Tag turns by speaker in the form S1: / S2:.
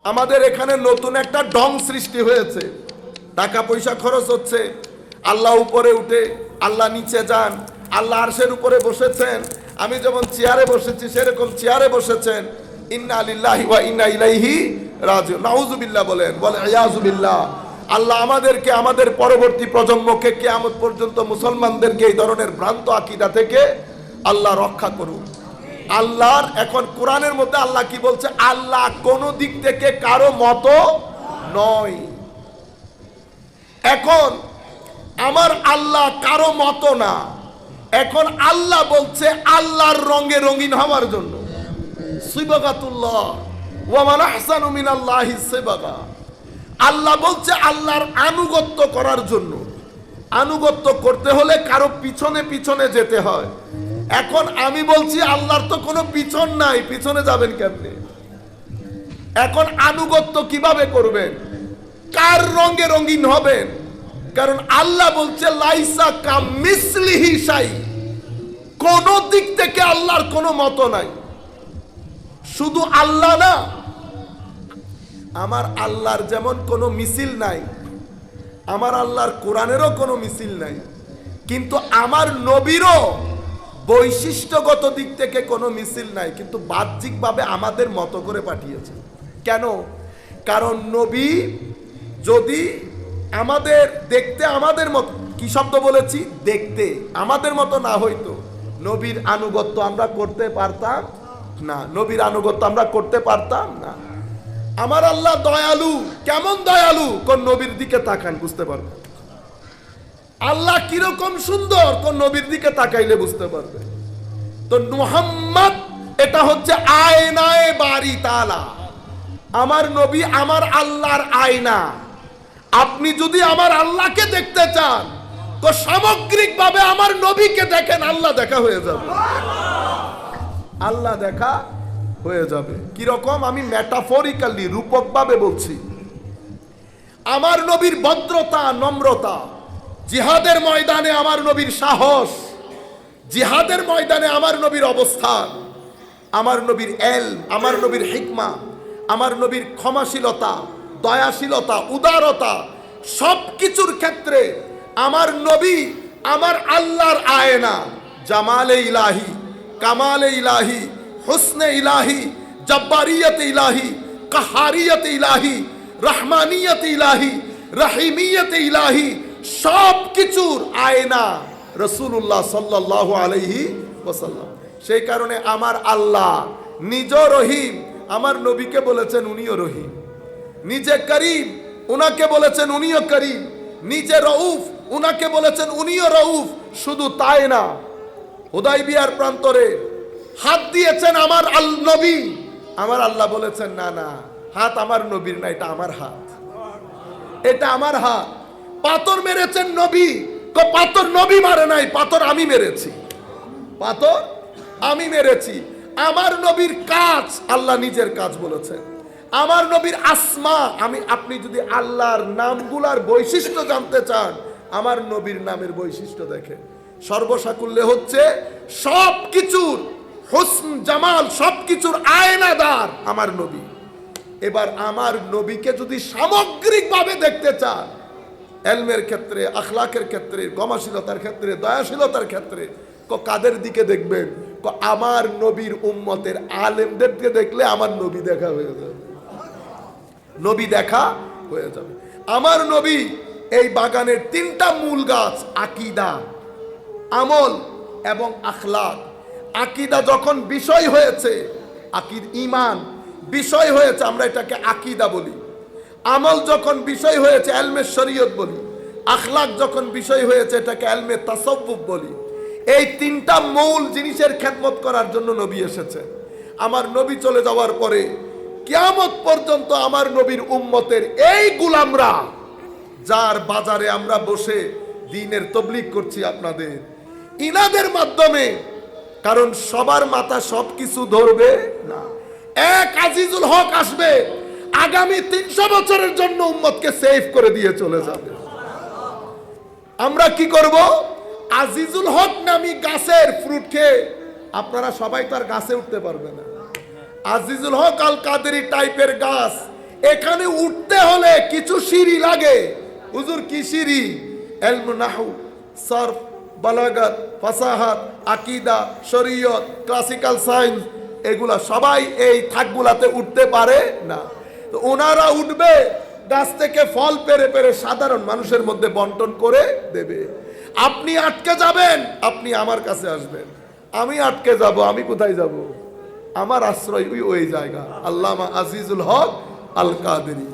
S1: আমাদের এখানে নতুন একটা ঢং সৃষ্টি হয়েছে, টাকা পয়সা খরচ হচ্ছে, আল্লাহ উপরে উঠে, আল্লাহ নিচে যান, আল্লাহ আরশের উপরে বসেছেন, আমি যেমন চেয়ারে বসেছি সেরকম চেয়ারে বসেছেন। ইন্না লিল্লাহি ওয়া ইন্না ইলাইহি রাজিউন। নাউযুবিল্লাহ বলেন, বলে ইয়াযুবিল্লাহ। আল্লাহ আমাদেরকে, আমাদের পরবর্তী প্রজন্মকে, কিয়ামত পর্যন্ত মুসলমানদেরকে এই ধরনের ভ্রান্ত আকীদা থেকে আল্লাহ রক্ষা করুন। আল্লাহর এখন কোরআনের মধ্যে আল্লাহ কি বলছে? আল্লাহ কোন দিক থেকে কারো মতো নয়। এখন আমার আল্লাহ কারো মতো না, এখন আল্লাহ বলছে আল্লাহর রঙে রঙিন হওয়ার জন্য। সিবাগাতুল্লাহ ওয়া মান আহসানু মিনাল্লাহি সিবাগা। আল্লাহ বলছে আল্লাহর আনুগত্য করার জন্য। আনুগত্য করতে হলে কারো পিছনে পিছনে যেতে হয়। এখন আমি বলছি আল্লাহর তো কোনো পিছন নাই, পিছনে যাবেন কেমনে? এখন আনুগত্য কিভাবে করবেন? কার রঙে রঙিন হবেন? কারণ আল্লাহ বলছে লাইসা কামিসলিহি শাই, কোন দিক থেকে আল্লাহর কোনো মতো নাই। শুধু আল্লাহ না, আমার আল্লাহর যেমন কোনো মিছিল নাই, আমার আল্লাহর কোরআনেরও কোনো মিছিল নাই, কিন্তু আমার নবীরও বৈশিষ্ট্যগত দিক থেকে কোনো মিছিল নাই, কিন্তু বাহ্যিকভাবে আমাদের মতো করে পাঠিয়েছে। কেন? কারণ নবী যদি আমাদের দেখতে আমাদের মতো, কি শব্দ বলেছি? দেখতে আমাদের মতো না হইতো, নবীর আনুগত্য আমরা করতে পারতাম না। নবীর আনুগত্য আমরা করতে পারতাম না। আমার আল্লাহ দয়ালু। কেমন দয়ালু? কোন নবীর দিকে তাকান বুঝতে পারবেন। আল্লাহ কিরকম সুন্দর, কোন নবীর দিকে তাকাইলে বুঝতে পারবে। তো মুহাম্মদ এটা হচ্ছে আয়নায়ে বারি তাআলা। আমার নবী আমার আল্লাহর আয়না। আপনি যদি আমার আল্লাহকে দেখতে চান তো সামগ্রিকভাবে আমার নবীকে দেখেন, আল্লাহ দেখা হয়ে যাবে। আল্লাহ দেখা হয়ে যাবে। কিরকম? আমি মেটাফরিক্যালি, রূপকভাবে বলছি। আমার নবীর ভদ্রতা, নম্রতা, জিহাদের ময়দানে আমার নবীর সাহস, জিহাদের ময়দানে আমার নবীর অবস্থান, আমার নবীর এলম, আমার নবীর হিকমা, আমার নবীর ক্ষমাশীলতা, দয়াশীলতা, উদারতা, সব কিছুর ক্ষেত্রে আমার নবী আমার আল্লাহর আয়না। জামালে ইলাহি, কামালে ইলাহি, হুসনে ইলাহি, জব্বারিয়তে ইলাহি, কাহারিয়তে ইলাহি, রহমানিয়তে ইলাহি, রহিমিয়তে ইলাহি, সব কিছুর আয়না রাসূলুল্লাহ সাল্লাল্লাহু আলাইহি ওয়াসাল্লাম। সেই কারণে আমার আল্লাহ নিজ রহিম, আমার নবীকে বলেছেন উনিও রহিম। নিজে করিম, উনাকে বলেছেন উনিও করিম। নিজে রউফ, উনাকে বলেছেন উনিও রউফ। শুধু তাই না, হুদাইবিয়ার প্রান্তরে হাত দিয়েছেন আমার নবী, আমার আল্লাহ বলেছেন না না, হাত আমার নবীর না, এটা আমার হাত, এটা আমার হাত। পাথর মেরেছেন নবী, পাথর নবী মারে নাই, পাথর আমি মেরেছি, পাথর আমি মেরেছি। আমার নবীর কাজ আল্লাহ নিজের কাজ বলেছেন। আমার নবীর আসমা, আপনি যদি আল্লাহর নামগুলার বৈশিষ্ট্য জানতে চান, আমার নবীর নামের বৈশিষ্ট্য দেখেন। সর্বসাকুল্যে হচ্ছে সব কিছুর হুসন জামাল, সব কিছুর আয়নাদার আমার নবী। এবার আমার নবীকে যদি সামগ্রিকভাবে দেখতে চান, এলমের ক্ষেত্রে, আখলাকের ক্ষেত্রে, ক্ষমাশীলতার ক্ষেত্রে, দয়াশীলতার ক্ষেত্রে, কাদের দিকে দেখবেন? আমার নবীর উম্মতের আলেমদেরকে দেখলে আমার নবী দেখা হয়ে যাবে, নবী দেখা হয়ে যাবে। আমার নবী এই বাগানের তিনটা মূল গাছ, আকীদা, আমল এবং আখলাক। আকীদা যখন বিষয় হয়েছে, ঈমান বিষয় হয়েছে, আমরা এটাকে আকীদা বলি। আমল যখন বিষয় হয়েছে, ইলমে শরীয়ত বলি। আখলাক যখন বিষয় হয়েছে, এটাকে ইলমে তাসাউফ বলি। এই তিনটা মূল জিনিসের খেদমত করার জন্য নবী এসেছেন। আমার নবী চলে যাওয়ার পরে কিয়ামত পর্যন্ত আমার নবীর উম্মতের এই গোলামরা, যার বাজারে আমরা বসে দ্বীনের তাবলীগ করছি আপনাদের, ইনাদের মাধ্যমে, কারণ সবার মাথা সবকিছু ধরবে না। এক আজিজুল হক আসবে, আগামী 300 বছরের জন্য উম্মতকে সেভ করে দিয়ে চলে যাবে। আমরা কি করব? আজিজুল হক নামী গাছের ফ্রুট খেয়ে আপনারা সবাই তো আর গাছে উঠতে পারবে না। আজিজুল হক আল কাদেরি টাইপের গাছ, এখানে উঠতে হলে কিছু সিঁড়ি লাগে। হুজুর কি সিঁড়ি? ইলম নাহু, সরফ, বালাগাত, ফাসাহাত, আকীদা, শরীয়ত, ক্লাসিক্যাল সায়েন্স, এগুলা সবাই এই থাকগুলাতে উঠতে পারে না। তো ওনারা উঠবে, গাছ থেকে ফল পেরে পেরে সাধারণ মানুষের মধ্যে বন্টন করে দেবে। আপনি আটকে যাবেন, আপনি আমার কাছে আসবেন। আমি আটকে যাব, আমি কোথায় যাব? আমার আশ্রয় ওই জায়গা। আল্লামা আজিজুল হক আল কাদেরী।